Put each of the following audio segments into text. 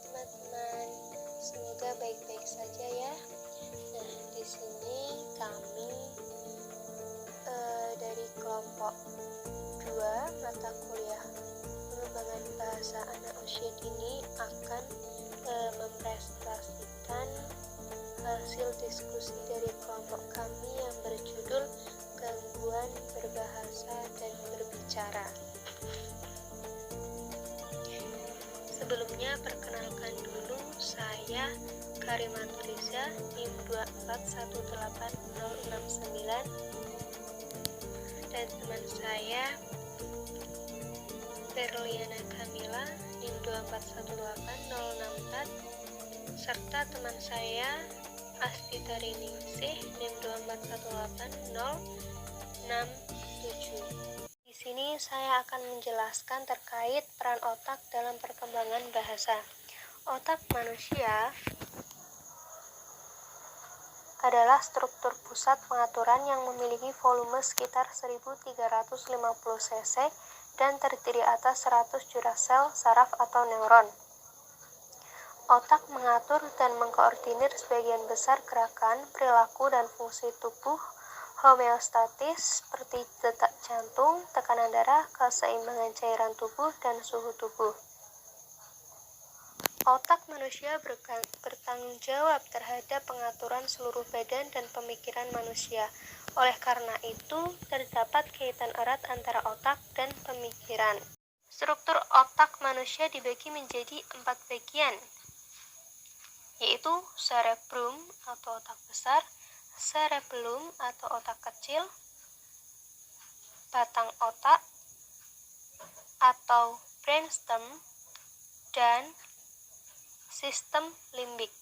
teman-teman? Semoga baik-baik saja ya. Nah, di sini kami dari kelompok 2 mata kuliah pengembangan bahasa anak usia dini akan mempresentasikan hasil diskusi dari kelompok kami yang berjudul gangguan berbahasa dan berbicara. Sebelumnya perkenalkan dulu, saya Karimah Tuliza, NIM 2418069, dan teman saya Berliana Kamila, NIM 2418064, serta teman saya Astita Riningsih, NIM 2418067. Di sini saya akan menjelaskan terkait peran otak dalam perkembangan bahasa. Otak manusia adalah struktur pusat pengaturan yang memiliki volume sekitar 1350 cc dan terdiri atas 100 juta sel saraf atau neuron. Otak mengatur dan mengkoordinir sebagian besar gerakan, perilaku, dan fungsi tubuh homeostatis seperti detak jantung, tekanan darah, keseimbangan cairan tubuh, dan suhu tubuh. Otak manusia bertanggung jawab terhadap pengaturan seluruh badan dan pemikiran manusia. Oleh karena itu, terdapat kaitan erat antara otak dan pemikiran. Struktur otak manusia dibagi menjadi 4 bagian, yaitu cerebrum atau otak besar, cerebellum atau otak kecil, batang otak atau brainstem, dan sistem limbik.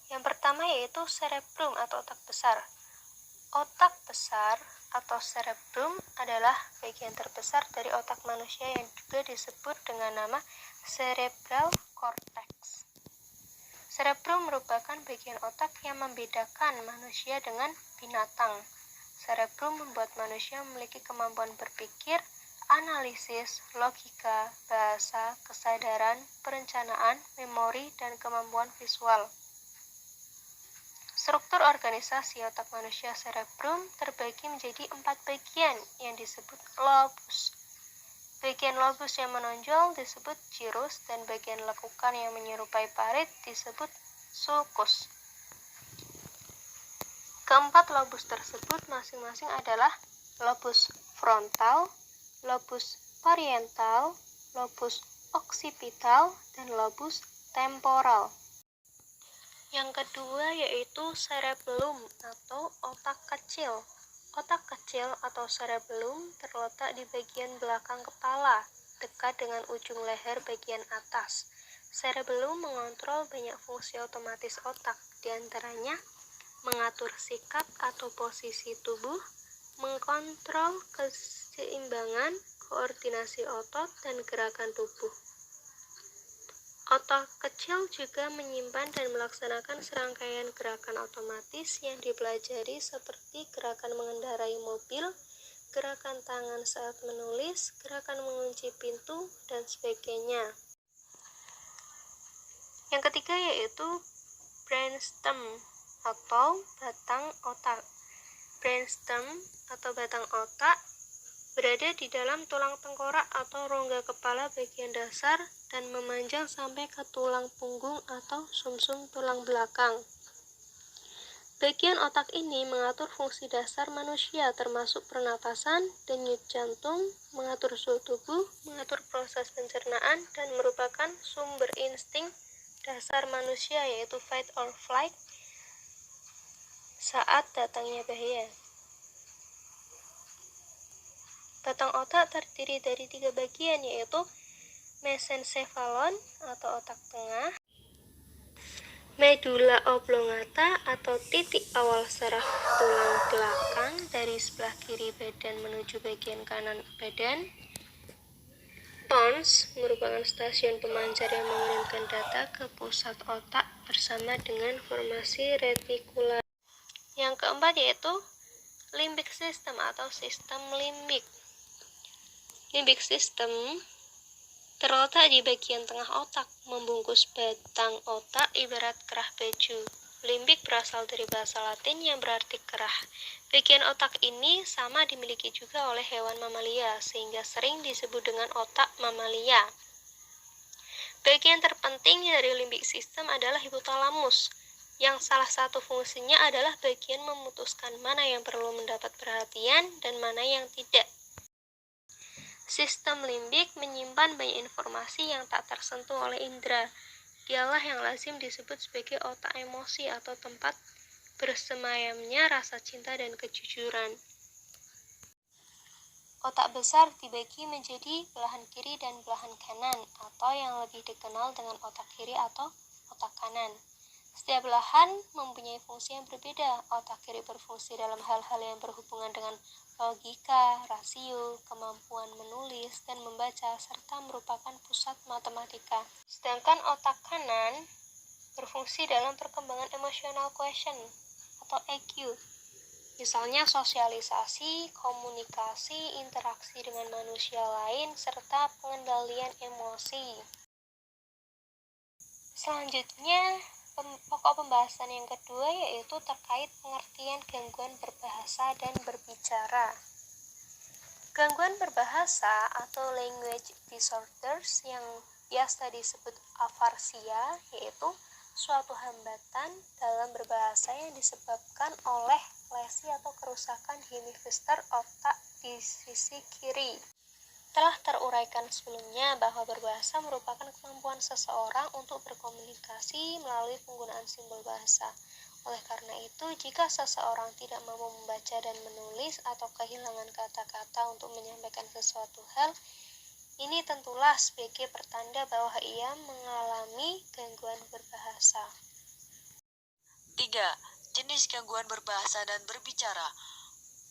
Yang pertama yaitu cerebrum atau otak besar. Otak besar atau cerebrum adalah bagian terbesar dari otak manusia yang juga disebut dengan nama cerebral cortex. Cerebrum merupakan bagian otak yang membedakan manusia dengan binatang. Cerebrum membuat manusia memiliki kemampuan berpikir, analisis, logika, bahasa, kesadaran, perencanaan, memori, dan kemampuan visual. Struktur organisasi otak manusia cerebrum terbagi menjadi 4 bagian yang disebut lobus. Bagian lobus yang menonjol disebut gyrus dan bagian lekukan yang menyerupai parit disebut sulcus. Keempat lobus tersebut masing-masing adalah lobus frontal, lobus parietal, lobus occipital, dan lobus temporal. Yang kedua yaitu cerebellum atau otak kecil. Otak kecil atau cerebellum terletak di bagian belakang kepala, dekat dengan ujung leher bagian atas. Cerebellum mengontrol banyak fungsi otomatis otak, diantaranya mengatur sikap atau posisi tubuh, mengkontrol keseimbangan, koordinasi otot, dan gerakan tubuh. Otak kecil juga menyimpan dan melaksanakan serangkaian gerakan otomatis yang dipelajari seperti gerakan mengendarai mobil, gerakan tangan saat menulis, gerakan mengunci pintu, dan sebagainya. Yang ketiga yaitu brainstem atau batang otak. Brainstem atau batang otak berada di dalam tulang tengkorak atau rongga kepala bagian dasar dan memanjang sampai ke tulang punggung atau sumsum tulang belakang. Bagian otak ini mengatur fungsi dasar manusia termasuk pernapasan, denyut jantung, mengatur suhu tubuh, mengatur proses pencernaan, dan merupakan sumber insting dasar manusia yaitu fight or flight saat datangnya bahaya. Batang otak terdiri dari 3 bagian yaitu mesencephalon atau otak tengah, medulla oblongata atau titik awal saraf tulang belakang dari sebelah kiri badan menuju bagian kanan badan, pons merupakan stasiun pemancar yang mengirimkan data ke pusat otak bersama dengan formasi retikular. Yang keempat yaitu limbic system atau sistem limbik. Limbic system terletak di bagian tengah otak, membungkus batang otak ibarat kerah baju. Limbik berasal dari bahasa Latin yang berarti kerah. Bagian otak ini sama dimiliki juga oleh hewan mamalia, sehingga sering disebut dengan otak mamalia. Bagian terpenting dari limbik sistem adalah hipotalamus, yang salah satu fungsinya adalah bagian memutuskan mana yang perlu mendapat perhatian dan mana yang tidak. Sistem limbik menyimpan banyak informasi yang tak tersentuh oleh indera. Dialah yang lazim disebut sebagai otak emosi atau tempat bersemayamnya rasa cinta dan kejujuran. Otak besar dibagi menjadi belahan kiri dan belahan kanan, atau yang lebih dikenal dengan otak kiri atau otak kanan. Setiap belahan mempunyai fungsi yang berbeda. Otak kiri berfungsi dalam hal-hal yang berhubungan dengan logika, rasio, kemampuan menulis dan membaca, serta merupakan pusat matematika. Sedangkan otak kanan berfungsi dalam perkembangan emotional quotient atau EQ. Misalnya sosialisasi, komunikasi, interaksi dengan manusia lain, serta pengendalian emosi. Selanjutnya, pokok pembahasan yang kedua yaitu terkait pengertian gangguan berbahasa dan berbicara. Gangguan berbahasa atau language disorders yang biasa disebut afarsia yaitu suatu hambatan dalam berbahasa yang disebabkan oleh lesi atau kerusakan hemisfer otak di sisi kiri. Telah teruraikan sebelumnya bahwa berbahasa merupakan kemampuan seseorang untuk berkomunikasi melalui penggunaan simbol bahasa. Oleh karena itu, jika seseorang tidak mampu membaca dan menulis atau kehilangan kata-kata untuk menyampaikan sesuatu hal, ini tentulah sebagai pertanda bahwa ia mengalami gangguan berbahasa. 3. Jenis gangguan berbahasa dan berbicara.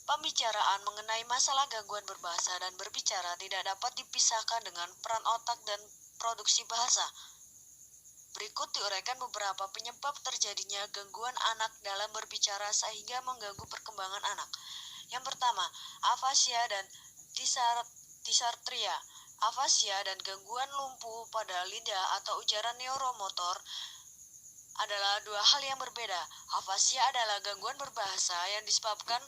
Pembicaraan mengenai masalah gangguan berbahasa dan berbicara tidak dapat dipisahkan dengan peran otak dan produksi bahasa. Berikut diuraikan beberapa penyebab terjadinya gangguan anak dalam berbicara sehingga mengganggu perkembangan anak. Yang pertama, afasia dan dysarthria. Afasia dan gangguan lumpuh pada lidah atau ujaran neuromotor adalah dua hal yang berbeda. Afasia adalah gangguan berbahasa yang disebabkan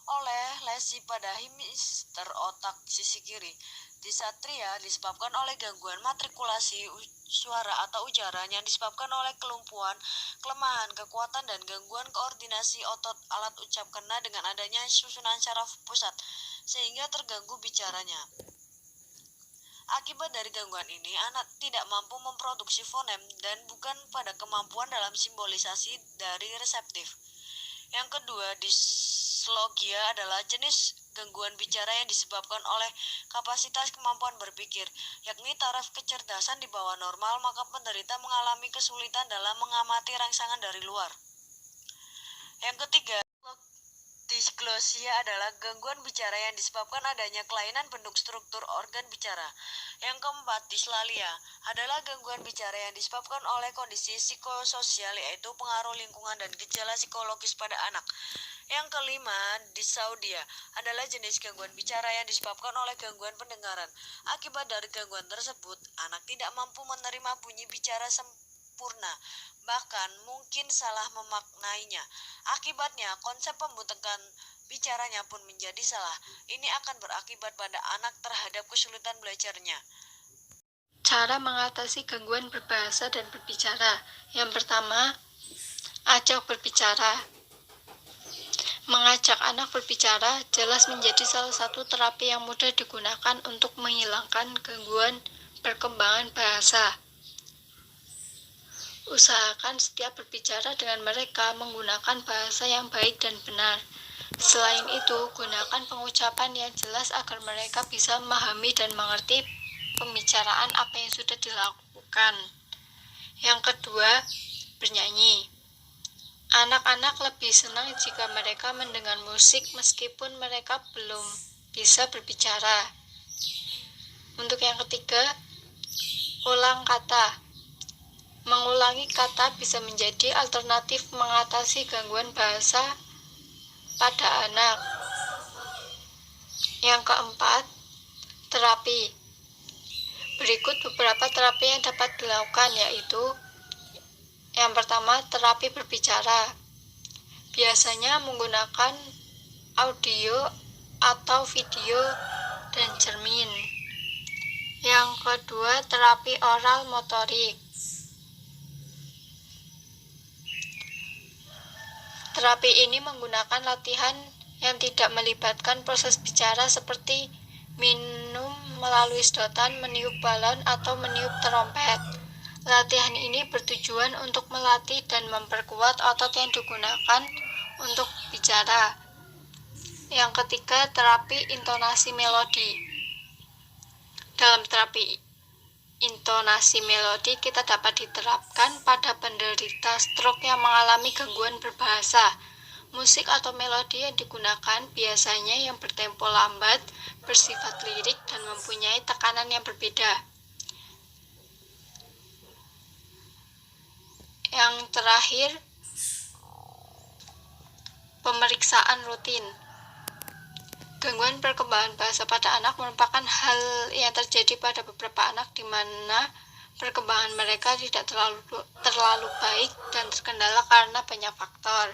oleh lesi pada hemisfer otak sisi kiri. Dysarthria disebabkan oleh gangguan matrikulasi suara atau ujaran yang disebabkan oleh kelumpuhan, kelemahan, kekuatan, dan gangguan koordinasi otot alat ucap kena dengan adanya susunan syaraf pusat, sehingga terganggu bicaranya. Akibat dari gangguan ini, anak tidak mampu memproduksi fonem dan bukan pada kemampuan dalam simbolisasi dari reseptif. Yang kedua, dislogia adalah jenis gangguan bicara yang disebabkan oleh kapasitas kemampuan berpikir, yakni taraf kecerdasan di bawah normal, maka penderita mengalami kesulitan dalam mengamati rangsangan dari luar. Yang ketiga, disglosia adalah gangguan bicara yang disebabkan adanya kelainan bentuk struktur organ bicara. Yang keempat, dislalia adalah gangguan bicara yang disebabkan oleh kondisi psikososial yaitu pengaruh lingkungan dan gejala psikologis pada anak. Yang kelima, dysaudia adalah jenis gangguan bicara yang disebabkan oleh gangguan pendengaran. Akibat dari gangguan tersebut, anak tidak mampu menerima bunyi bicara sempurna, bahkan mungkin salah memaknainya. Akibatnya, konsep pembentukan bicaranya pun menjadi salah. Ini akan berakibat pada anak terhadap kesulitan belajarnya. Cara mengatasi gangguan berbahasa dan berbicara. Yang pertama, ajak berbicara. Mengajak anak berbicara jelas menjadi salah satu terapi yang mudah digunakan untuk menghilangkan gangguan perkembangan bahasa. Usahakan setiap berbicara dengan mereka menggunakan bahasa yang baik dan benar. Selain itu, gunakan pengucapan yang jelas agar mereka bisa memahami dan mengerti pembicaraan apa yang sudah dilakukan. Yang kedua, bernyanyi. Anak-anak lebih senang jika mereka mendengar musik meskipun mereka belum bisa berbicara. Untuk yang ketiga, ulang kata. Mengulangi kata bisa menjadi alternatif mengatasi gangguan bahasa pada anak. Yang keempat, terapi. Berikut beberapa terapi yang dapat dilakukan, yaitu yang pertama, terapi berbicara. Biasanya menggunakan audio atau video dan cermin. Yang kedua, terapi oral motorik. Terapi ini menggunakan latihan yang tidak melibatkan proses bicara seperti minum melalui sedotan, meniup balon, atau meniup trompet. Latihan ini bertujuan untuk melatih dan memperkuat otot yang digunakan untuk bicara. Yang ketiga, terapi intonasi melodi. Dalam terapi intonasi melodi, kita dapat diterapkan pada penderita stroke yang mengalami gangguan berbahasa. Musik atau melodi yang digunakan biasanya yang bertempo lambat, bersifat lirik, dan mempunyai tekanan yang berbeda. Yang terakhir, pemeriksaan rutin. Gangguan perkembangan bahasa pada anak merupakan hal yang terjadi pada beberapa anak di mana perkembangan mereka tidak terlalu baik dan terkendala karena banyak faktor.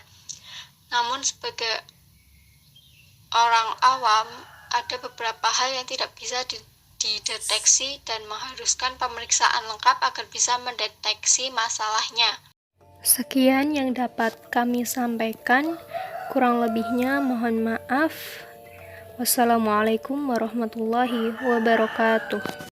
Namun sebagai orang awam, ada beberapa hal yang tidak bisa dideteksi dan mengharuskan pemeriksaan lengkap agar bisa mendeteksi masalahnya. Sekian yang dapat kami sampaikan, kurang lebihnya mohon maaf. Wassalamualaikum warahmatullahi wabarakatuh.